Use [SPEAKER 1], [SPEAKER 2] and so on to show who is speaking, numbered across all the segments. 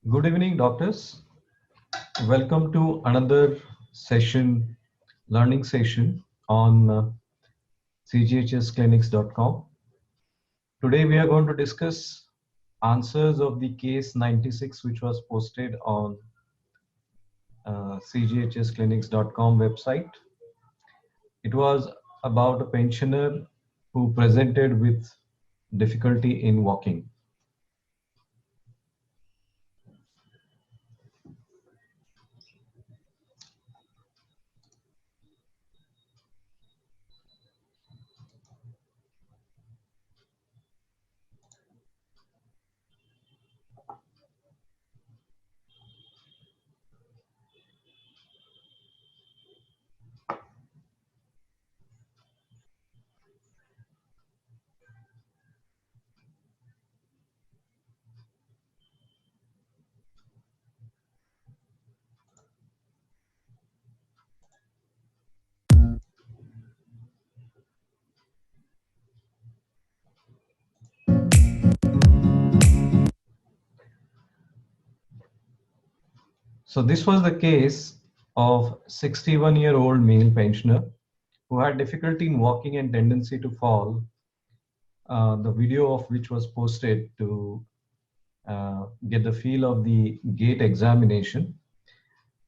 [SPEAKER 1] Good evening, doctors. Welcome to another session, learning session on cghsclinics.com. Today we are going to discuss answers of the case 96, which was posted on cghsclinics.com website. It was about a pensioner who presented with difficulty in walking. So this was the case of 61-year-old male pensioner who had difficulty in walking and tendency to fall, the video of which was posted to get the feel of the gait examination.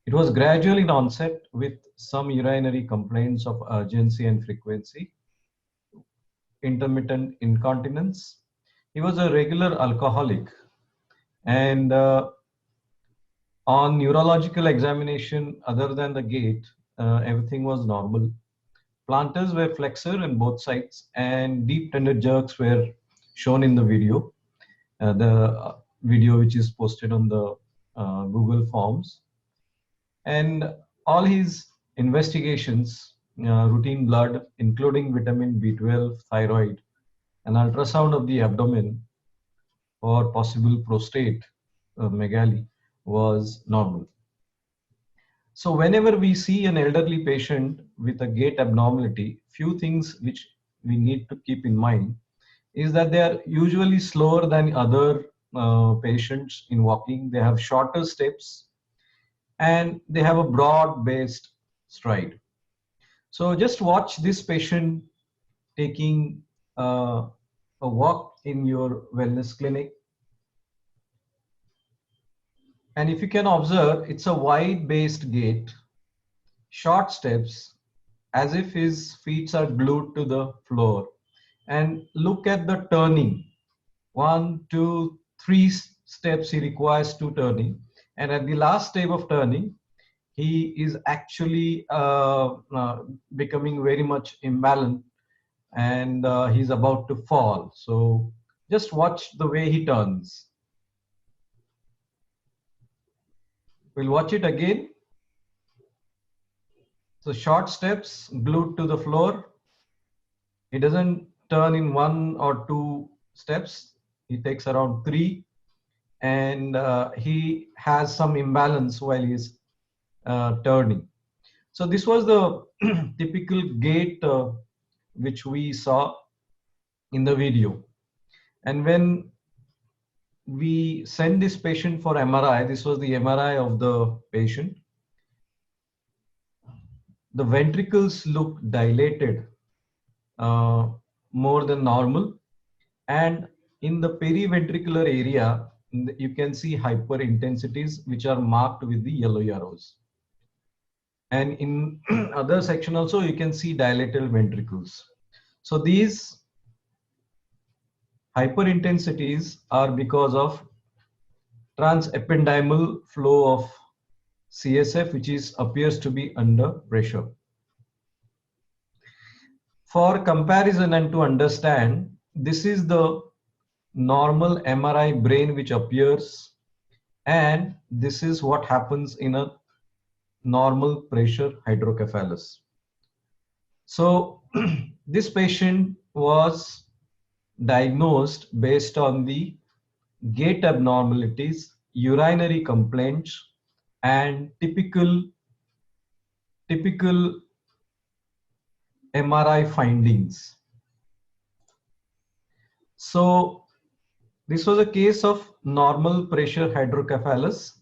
[SPEAKER 1] It was gradual in onset with some urinary complaints of urgency and frequency, intermittent incontinence. He was a regular alcoholic, and on neurological examination, other than the gait, everything was normal. Planters were flexor on both sides, and deep tender jerks were shown in the video. The video which is posted on the Google Forms. And all his investigations, routine blood, including vitamin B12, thyroid, and ultrasound of the abdomen for possible prostate megaly was normal. So whenever we see an elderly patient with a gait abnormality, few things which we need to keep in mind is that they are usually slower than other patients in walking. They have shorter steps and they have a broad-based stride. So just watch this patient taking a walk in your wellness clinic. And if you can observe, it's a wide-based gait, short steps, as if his feet are glued to the floor. And look at the turning. 1, 2, 3 steps he requires to turning. And at the last step of turning, he is actually becoming very much imbalanced, and he's about to fall. So just watch the way he turns. We'll watch it again. So short steps glued to the floor. He doesn't turn in 1 or 2 steps. He takes around 3, and he has some imbalance while he's turning. So this was the typical gait which we saw in the video. And when we sent this patient for MRI, this was the MRI of the patient. The ventricles look dilated more than normal. And in the periventricular area, you can see hyperintensities which are marked with the yellow arrows. And in other section also, you can see dilated ventricles. So these hyperintensities are because of transependymal flow of CSF, which appears to be under pressure. For comparison and to understand, this is the normal MRI brain which appears, and this is what happens in a normal pressure hydrocephalus. So this patient was diagnosed based on the gait abnormalities, urinary complaints, and typical MRI findings. So This was a case of normal pressure hydrocephalus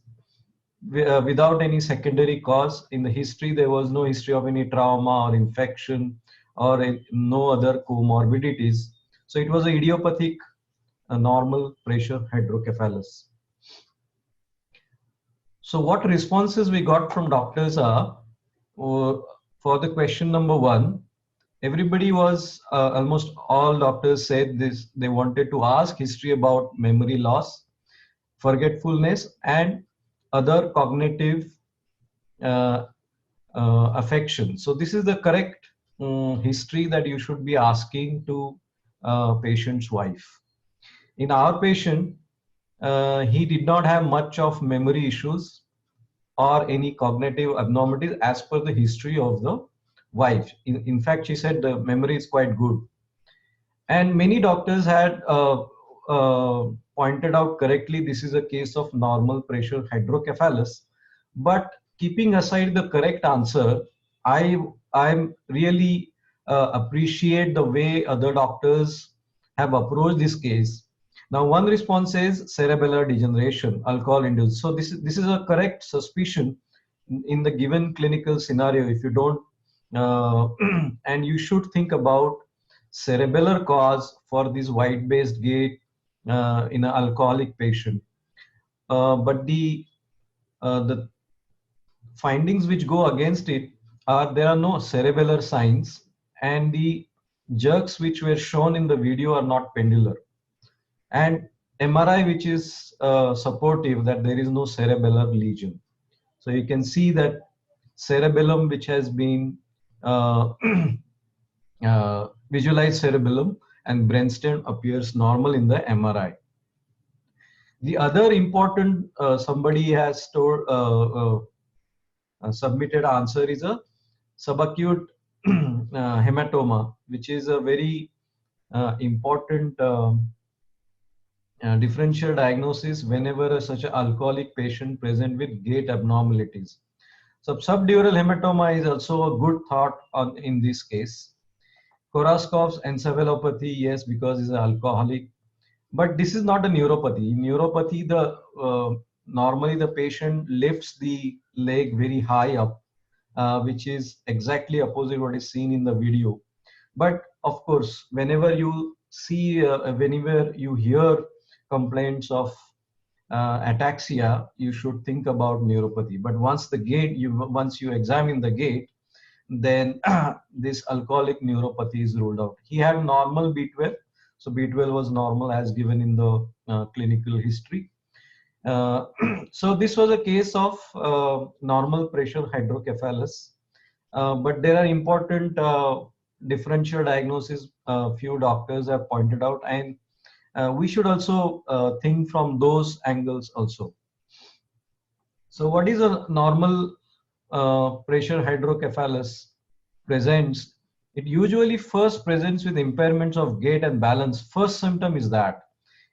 [SPEAKER 1] without any secondary cause. In the history, there was no history of any trauma or infection or no other comorbidities. So it was an idiopathic normal pressure hydrocephalus. So what responses we got from doctors are, for the question number 1, everybody was, almost all doctors said this, they wanted to ask history about memory loss, forgetfulness, and other cognitive uh, affection. So this is the correct history that you should be asking to patient's wife. In our patient, he did not have much of memory issues or any cognitive abnormalities as per the history of the wife. In fact, she said the memory is quite good. And many doctors had pointed out correctly this is a case of normal pressure hydrocephalus. But keeping aside the correct answer, I'm really appreciate the way other doctors have approached this case. Now, one response is cerebellar degeneration, alcohol induced. So this is a correct suspicion in the given clinical scenario. If you don't, and you should think about cerebellar cause for this white-based gait in an alcoholic patient. But the findings which go against it are there are no cerebellar signs, and the jerks which were shown in the video are not pendular, and MRI which is supportive that there is no cerebellar lesion. So you can see that cerebellum which has been visualized cerebellum and brainstem appears normal in the MRI. The other important somebody has submitted answer is a subacute hematoma, which is a very important differential diagnosis whenever such an alcoholic patient present with gait abnormalities. So subdural hematoma is also a good thought in this case. Korsakoff's encephalopathy, yes, because he's an alcoholic. But this is not a neuropathy. In neuropathy, normally the patient lifts the leg very high up, which is exactly opposite what is seen in the video. But of course, whenever you see, whenever you hear complaints of ataxia, you should think about neuropathy. But once once you examine the gait, then this alcoholic neuropathy is ruled out. He had normal B12, so B12 was normal as given in the clinical history. So this was a case of normal pressure hydrocephalus, but there are important differential diagnosis few doctors have pointed out, and we should also think from those angles also. So what is a normal pressure hydrocephalus presents? It usually first presents with impairments of gait and balance. First symptom is that,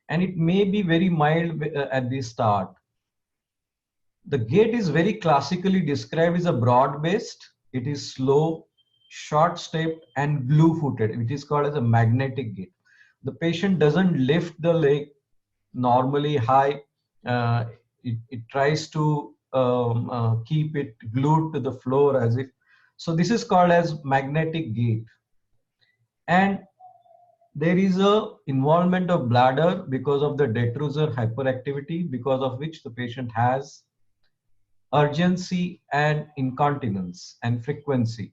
[SPEAKER 1] and it may be very mild at the start. The gait is very classically described as a broad-based. It is slow, short-stepped, and glue-footed, which is called as a magnetic gait. The patient doesn't lift the leg normally high. It tries to keep it glued to the floor as if. So this is called as magnetic gait. And there is a involvement of bladder because of the detrusor hyperactivity, because of which the patient has urgency and incontinence and frequency.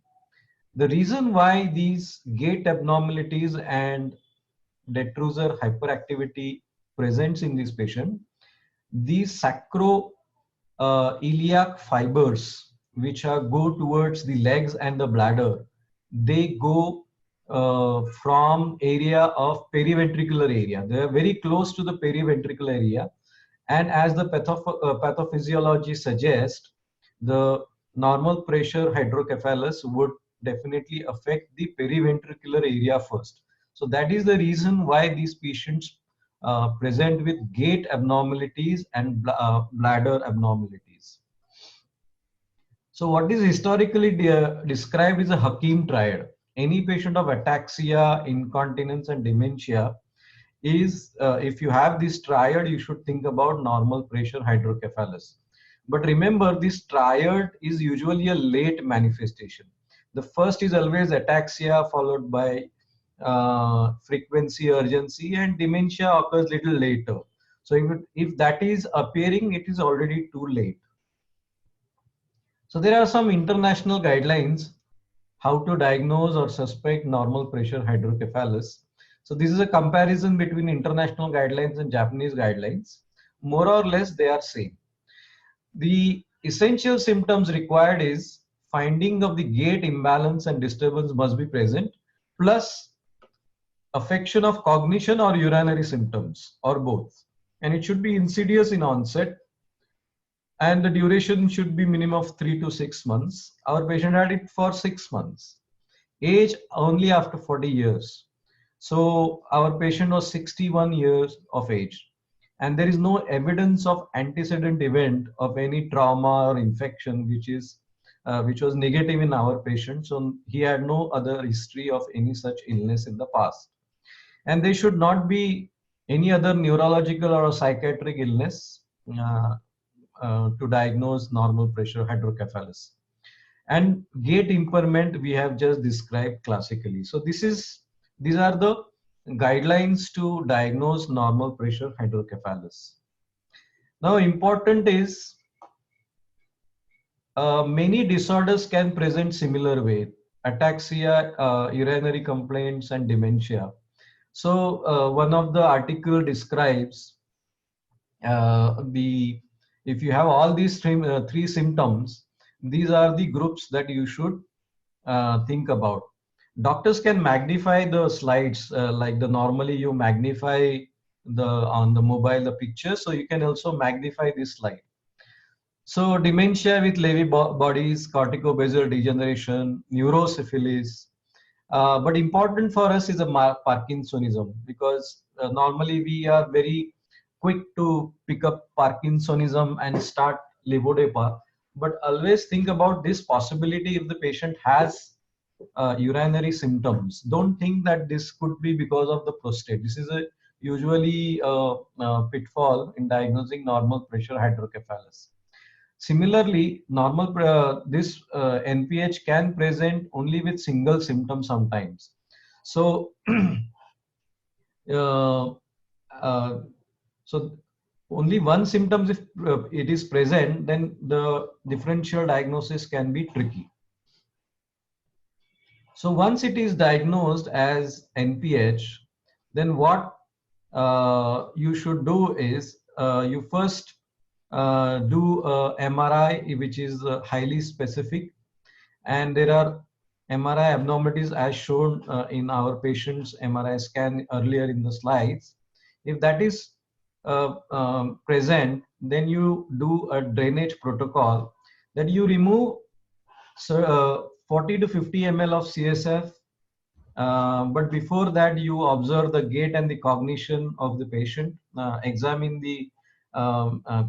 [SPEAKER 1] The reason why these gait abnormalities and detrusor hyperactivity presents in this patient, these sacroiliac fibers which go towards the legs and the bladder, they go from area of periventricular area. They are very close to the periventricular area, and as the pathophysiology suggests, the normal pressure hydrocephalus would definitely affect the periventricular area first. So that is the reason why these patients present with gait abnormalities and bladder abnormalities. So what is historically described is a Hakim triad. Any patient of ataxia, incontinence, and dementia is if you have this triad, you should think about normal pressure hydrocephalus. But remember, this triad is usually a late manifestation. The first is always ataxia, followed by frequency, urgency, and dementia occurs little later. So if that is appearing, it is already too late. So there are some international guidelines how to diagnose or suspect normal pressure hydrocephalus. So this is a comparison between international guidelines and Japanese guidelines. More or less they are same. The essential symptoms required is finding of the gait imbalance and disturbance must be present, plus affection of cognition or urinary symptoms or both. And it should be insidious in onset, and the duration should be minimum of 3 to 6 months. Our patient had it for 6 months. Age only after 40 years. So our patient was 61 years of age, and there is no evidence of antecedent event of any trauma or infection which was negative in our patient. So he had no other history of any such illness in the past, and there should not be any other neurological or psychiatric illness to diagnose normal pressure hydrocephalus. And gait impairment we have just described classically. So these are the guidelines to diagnose normal pressure hydrocephalus. Now important is many disorders can present similar way: ataxia, urinary complaints, and dementia. So one of the article describes the if you have all these three symptoms, these are the groups that you should think about. Doctors can magnify the slides like the normally you magnify the on the mobile the picture, so you can also magnify this slide. So dementia with Lewy bodies, corticobasal degeneration, neurosyphilis. But important for us is a Parkinsonism, because normally we are very quick to pick up Parkinsonism and start levodopa. But always think about this possibility if the patient has urinary symptoms. Don't think that this could be because of the prostate. This is a usually pitfall in diagnosing normal pressure hydrocephalus. Similarly, normal this NPH can present only with single symptom sometimes. So, uh, uh, so only one symptom if it is present, then the differential diagnosis can be tricky. So once it is diagnosed as NPH, then what you should do is you first do MRI, which is highly specific, and there are MRI abnormalities as shown in our patient's MRI scan earlier in the slides. If that is present, then you do a drainage protocol that you remove 40 to 50 ml of CSF. But before that, you observe the gait and the cognition of the patient, examine the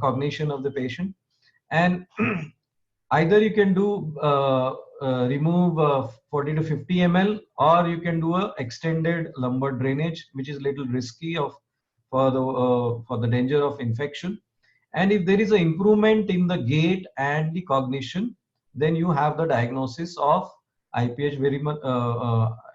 [SPEAKER 1] cognition of the patient, and either you can do remove 40 to 50 ml, or you can do a extended lumbar drainage, which is little risky of for the danger of infection. And if there is an improvement in the gait and the cognition, then you have the diagnosis of IPH very much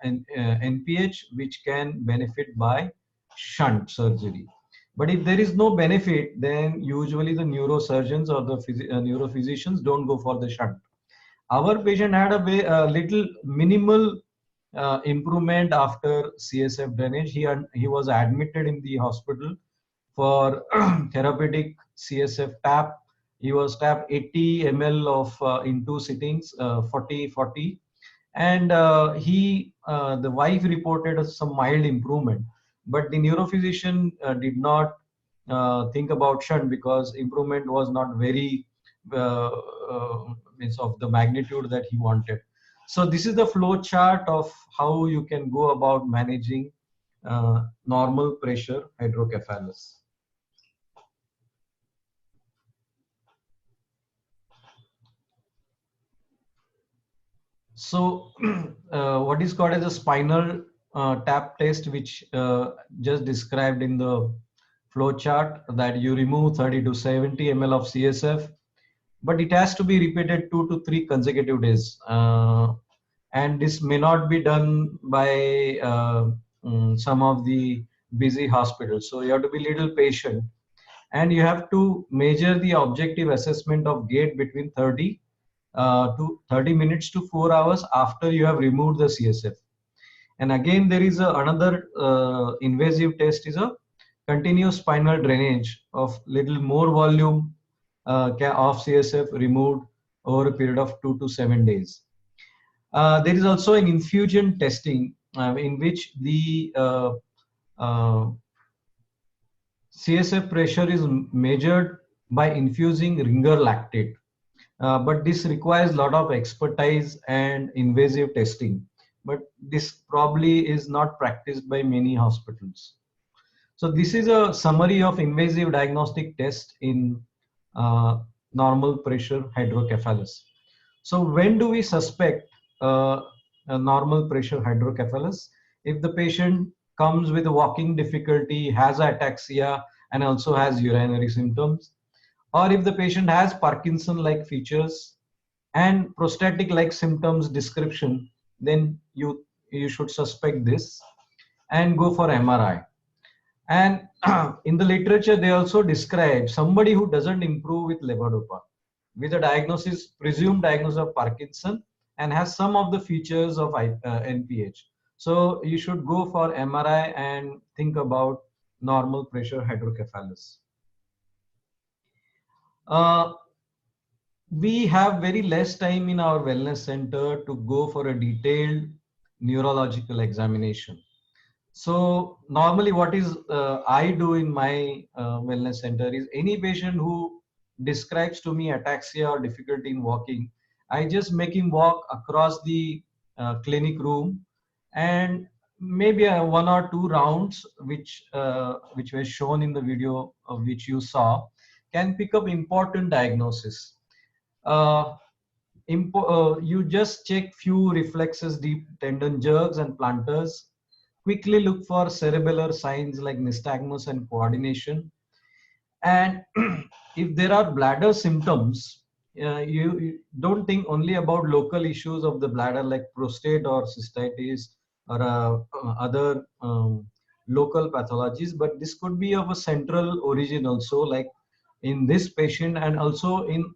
[SPEAKER 1] NPH, which can benefit by shunt surgery. But if there is no benefit, then usually the neurosurgeons or the neurophysicians don't go for the shunt. Our patient had a little minimal improvement after CSF drainage. He was admitted in the hospital for therapeutic CSF tap. He was tapped 80 ml of in two sittings, 40, and the wife reported some mild improvement, but the neurophysician did not think about shunt because improvement was not very uh, means of the magnitude that he wanted. So this is the flow chart of how you can go about managing normal pressure hydrocephalus. So what is called as a spinal tap test which just described in the flow chart, that you remove 30 to 70 ml of CSF, but it has to be repeated 2 to 3 consecutive days. And this may not be done by some of the busy hospitals. So you have to be little patient, and you have to measure the objective assessment of gait between 30 minutes to 4 hours after you have removed the CSF. And again, there is another invasive test, is a continuous spinal drainage of little more volume of CSF removed over a period of 2 to 7 days. There is also an infusion testing in which the uh, CSF pressure is measured by infusing ringer lactate. But this requires a lot of expertise and invasive testing. But this probably is not practiced by many hospitals. So this is a summary of invasive diagnostic tests in uh, normal pressure hydrocephalus. So when do we suspect a normal pressure hydrocephalus? If the patient comes with walking difficulty, has ataxia, and also has urinary symptoms, or if the patient has Parkinson-like features and prostatic-like symptoms description, then you should suspect this and go for MRI. And in the literature, they also describe somebody who doesn't improve with levodopa, with a diagnosis, presumed diagnosis of Parkinson, and has some of the features of NPH. So you should go for MRI and think about normal pressure hydrocephalus. Uh, we have very less time in our wellness center to go for a detailed neurological examination. So normally what is I do in my wellness center is any patient who describes to me ataxia or difficulty in walking, I just make him walk across the clinic room, and maybe 1 or 2 rounds, which was shown in the video of which you saw, can pick up important diagnosis. Uh, you just check few reflexes, deep tendon jerks and planters. Quickly look for cerebellar signs like nystagmus and coordination. And if there are bladder symptoms, you don't think only about local issues of the bladder like prostate or cystitis or other local pathologies, but this could be of a central origin also, like in this patient, and also in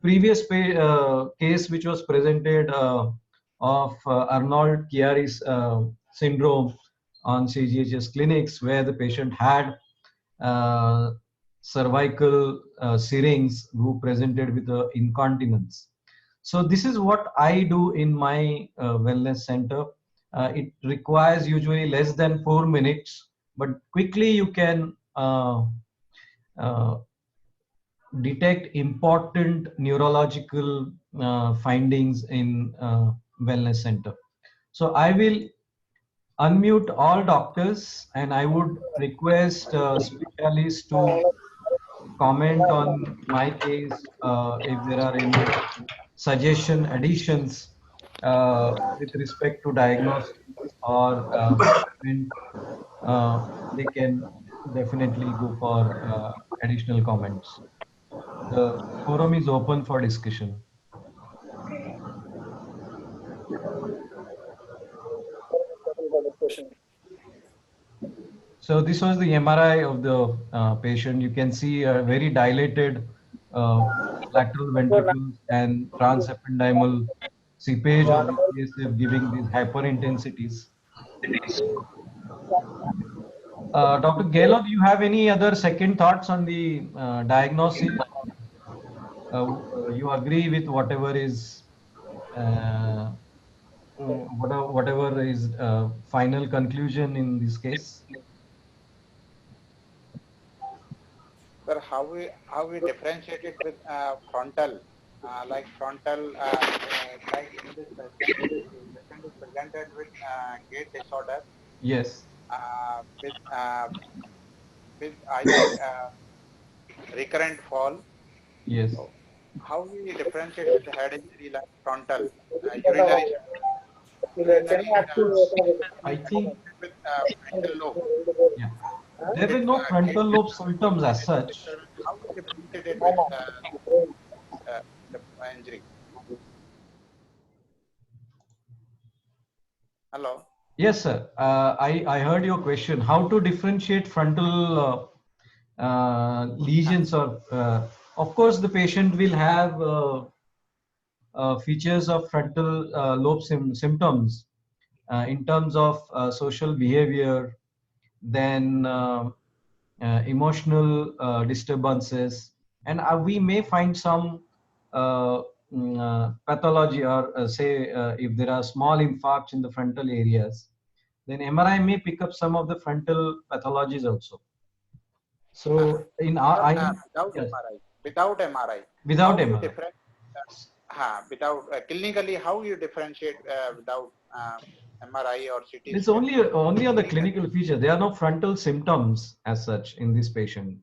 [SPEAKER 1] previous case which was presented of Arnold Chiari's syndrome on CGHS clinics, where the patient had cervical syrinx who presented with incontinence. So this is what I do in my wellness center. It requires usually less than 4 minutes, but quickly you can uh, detect important neurological findings in wellness center. So I will unmute all doctors, and I would request specialists to comment on my case if there are any suggestion additions with respect to diagnosis or treatment. They can definitely go for additional comments. The forum is open for discussion. So this was the MRI of the patient. You can see a very dilated lateral ventricles and transependymal seepage of the CSF, giving these hyperintensities. Dr. Gelo, do you have any other second thoughts on the diagnosis? You agree with whatever is whatever is final conclusion in this case?
[SPEAKER 2] Sir, how we differentiate it with frontal, like frontal, like in this patient is presented with gait disorder,
[SPEAKER 1] Yes.
[SPEAKER 2] With either recurrent fall.
[SPEAKER 1] Yes.
[SPEAKER 2] How we differentiate with the head injury like frontal, urinary?
[SPEAKER 1] I think,
[SPEAKER 2] with frontal lobe.
[SPEAKER 1] yeah, there were no frontal lobe symptoms as such.
[SPEAKER 2] How we differentiate it with the injury? Hello.
[SPEAKER 1] Yes, sir. I heard your question. How to differentiate frontal lesions, or of course the patient will have features of frontal lobe symptoms in terms of social behavior, then emotional disturbances, and we may find some pathology, or say if there are small infarcts in the frontal areas, then MRI may pick up some of the frontal pathologies also. So in our,
[SPEAKER 2] Without
[SPEAKER 1] yes,
[SPEAKER 2] MRI. Without MRI.
[SPEAKER 1] without
[SPEAKER 2] How you
[SPEAKER 1] MRI.
[SPEAKER 2] without clinically, how you differentiate without MRI or CT
[SPEAKER 1] It's
[SPEAKER 2] scan?
[SPEAKER 1] only on the
[SPEAKER 2] Clinically.
[SPEAKER 1] clinical feature. There are no frontal symptoms as such in this patient,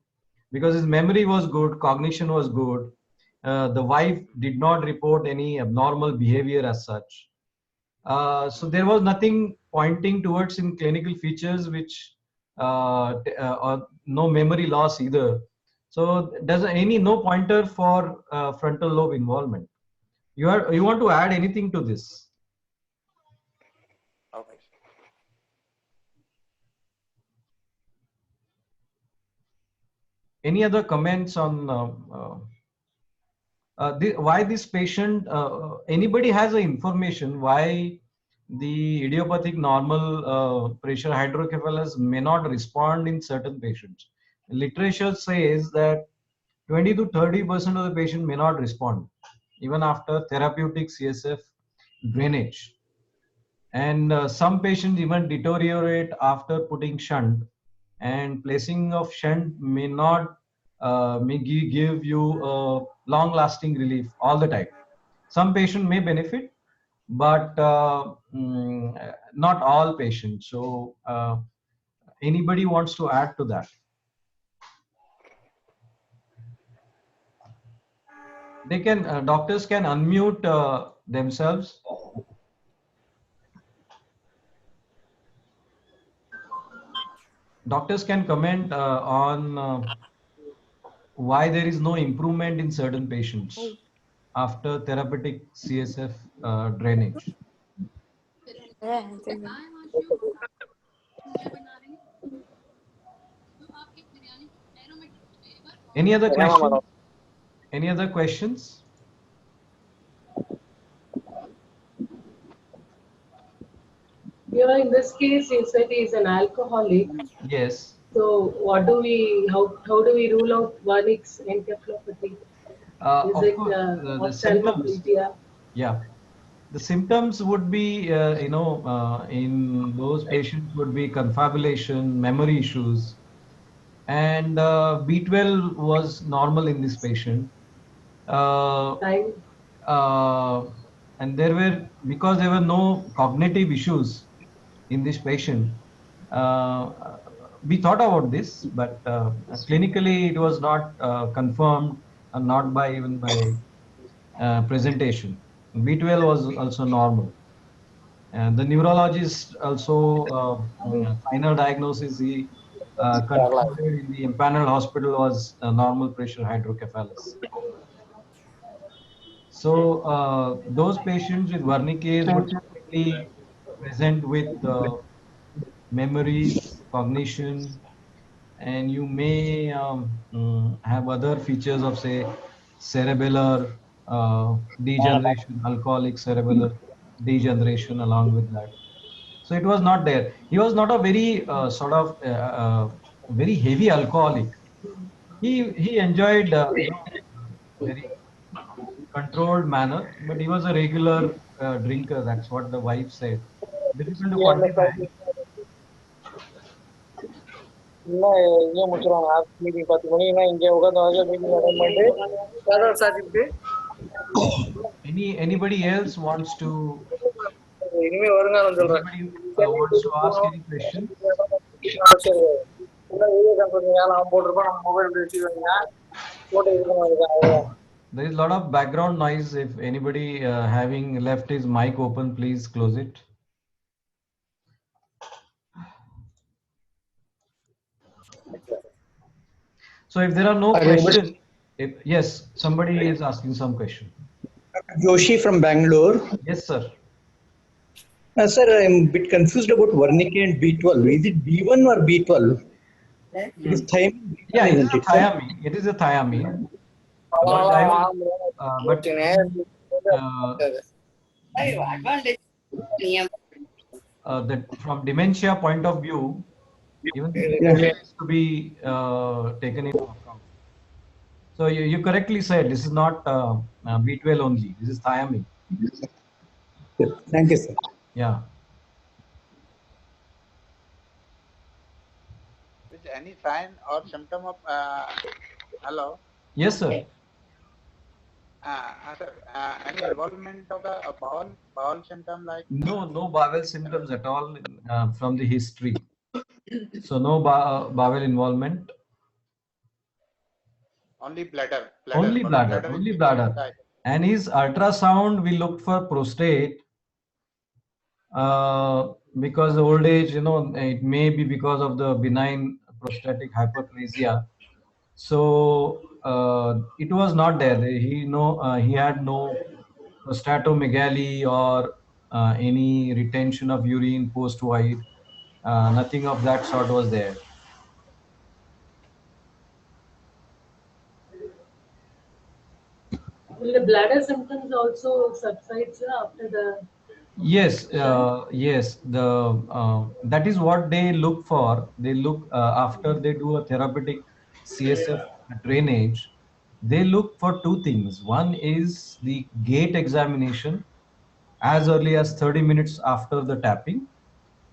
[SPEAKER 1] because his memory was good, cognition was good. The wife did not report any abnormal behavior as such. So there was nothing pointing towards in clinical features which or no memory loss either. So there's no pointer for frontal lobe involvement. You want to add anything to this?
[SPEAKER 2] Okay.
[SPEAKER 1] Any other comments on why this patient? Anybody has the information why the idiopathic normal pressure hydrocephalus may not respond in certain patients? Literature says that 20 to 30% of the patient may not respond even after therapeutic CSF drainage, and some patients even deteriorate after putting shunt, and placing of shunt may not give you long lasting relief all the time. Some patient may benefit, but not all patients. So anybody wants to add to that? They can, doctors can unmute themselves. Doctors can comment on why there is no improvement in certain patients after therapeutic CSF drainage. Any other questions? Any other questions?
[SPEAKER 3] Yeah, in this case, you said he's an alcoholic.
[SPEAKER 1] Yes.
[SPEAKER 3] So, how do we rule out Wernicke's encephalopathy? Is
[SPEAKER 1] Of
[SPEAKER 3] it
[SPEAKER 1] course, the symptoms.
[SPEAKER 3] ophthalmoplegia?
[SPEAKER 1] Yeah, the symptoms would be, in those patients would be confabulation, memory issues, and B12 was normal in this patient.
[SPEAKER 3] Time?
[SPEAKER 1] Uh, and because there were no cognitive issues in this patient, uh, we thought about this, but clinically it was not confirmed, and not by even by presentation. B12 was also normal, and the neurologist also final diagnosis he concluded in the empaneled hospital was normal pressure hydrocephalus. So those patients with Wernicke's would typically present with memories, cognition, and you may have other features of, say, cerebellar degeneration, alcoholic cerebellar degeneration along with that. So it was not there. He was not a very very heavy alcoholic. He enjoyed very controlled manner, but he was a regular drinker. That's what the wife said. Difficult to quantify.
[SPEAKER 4] இன்னும் இங்கே முடிச்சிருவாங்க office meeting 10 மணினா இங்கே உட்காந்து meeting attend பண்ணிட்டு கதவை சாத்திட்டு
[SPEAKER 1] Anybody else wants to?
[SPEAKER 4] இனிமே வருங்காலம் சொல்றேன்.
[SPEAKER 1] Anybody wants to ask any question?
[SPEAKER 4] சரி வீடியோ கான்ஃபரன்சிங் நான் போட்டிருப்பேன். நம்ம மொபைல் பேசிடுவாங்க போட்டு இருக்கணும்.
[SPEAKER 1] There is a lot of background noise. If anybody having left his mic open, please close it. So if there are no
[SPEAKER 5] Hello,
[SPEAKER 1] questions, yes, somebody is asking some question.
[SPEAKER 5] Joshi from Bangalore.
[SPEAKER 1] Yes, sir.
[SPEAKER 5] Sir, I'm a bit confused about Wernicke and B12. Is it B1 or B12? It is thiamine,
[SPEAKER 1] Yeah, it is
[SPEAKER 5] isn't
[SPEAKER 1] a
[SPEAKER 5] it, sir?
[SPEAKER 1] thiamine. It is a thiamine. But I will, but that from dementia point of view, even the dementia is to be taken into account. So you correctly said this is not B12 only. This is thiamine.
[SPEAKER 5] Thank you, sir.
[SPEAKER 1] Yeah.
[SPEAKER 2] With any sign or symptom of hello?
[SPEAKER 1] Yes, sir.
[SPEAKER 2] Sir, any involvement of the bowel symptom like
[SPEAKER 1] No bowel symptoms at all from the history. So no bowel involvement.
[SPEAKER 2] only bladder?
[SPEAKER 1] Only
[SPEAKER 2] Only
[SPEAKER 1] bladder.
[SPEAKER 2] bladder is
[SPEAKER 1] Only
[SPEAKER 2] taken
[SPEAKER 1] bladder.
[SPEAKER 2] inside.
[SPEAKER 1] And his ultrasound, we looked for prostate because the old age, it may be because of the benign prostatic hyperplasia. So it was not there. He had no prostatomegaly or any retention of urine post-void. Nothing of that sort was there.
[SPEAKER 3] Will the bladder symptoms also subside, sir, after the?
[SPEAKER 1] Yes, yes. That is what they look for. They look after they do a therapeutic CSF drainage. They look for two things. One is the gait examination as early as 30 minutes after the tapping,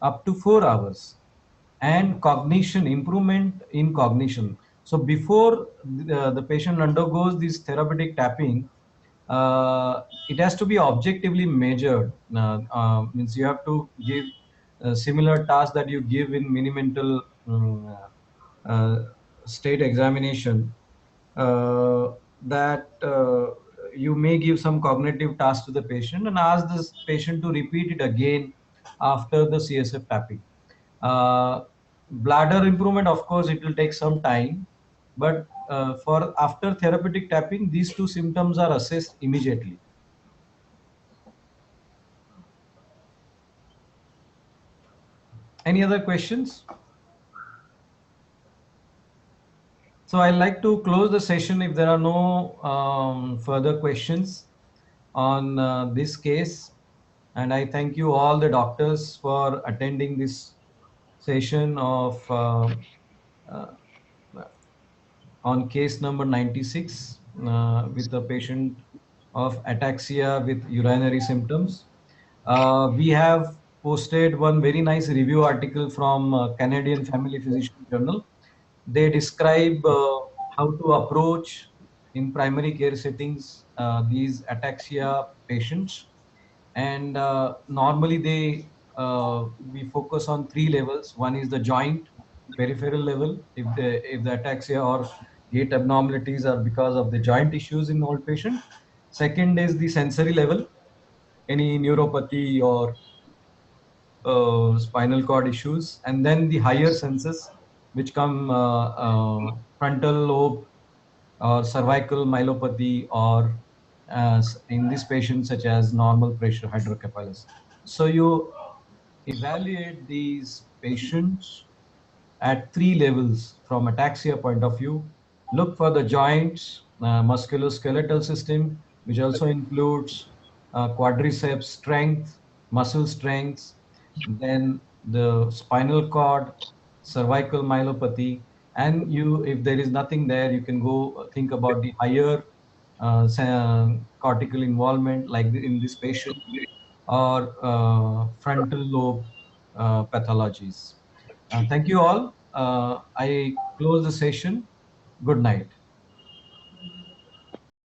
[SPEAKER 1] up to 4 hours, and cognition, improvement in cognition. So before the patient undergoes this therapeutic tapping, it has to be objectively measured. Means you have to give similar tasks that you give in mini-mental state examination, that you may give some cognitive task to the patient and ask this patient to repeat it again after the CSF tapping. Bladder improvement, of course, it will take some time, but for after therapeutic tapping, these two symptoms are assessed immediately. Any other questions? So I'd like to close the session if there are no further questions on this case. And I thank you all the doctors for attending this session of on case number 96 with a patient of ataxia with urinary symptoms. We have posted one very nice review article from Canadian Family Physician Journal. They describe how to approach in primary care settings these ataxia patients. And normally we focus on three levels. One is the joint peripheral level, if the ataxia or gait abnormalities are because of the joint issues in old patient. Second is the sensory level, any neuropathy or spinal cord issues, and then the higher senses, which come frontal lobe or cervical myelopathy, or in this patient such as normal pressure hydrocephalus. So you evaluate these patients at three levels from ataxia point of view. Look for the joints, musculoskeletal system, which also includes quadriceps strength, muscle strength, then the spinal cord, cervical myelopathy, and if there is nothing there, you can go think about the higher cortical involvement, like in this patient, or frontal lobe pathologies. Thank you all. I close the session. Good night.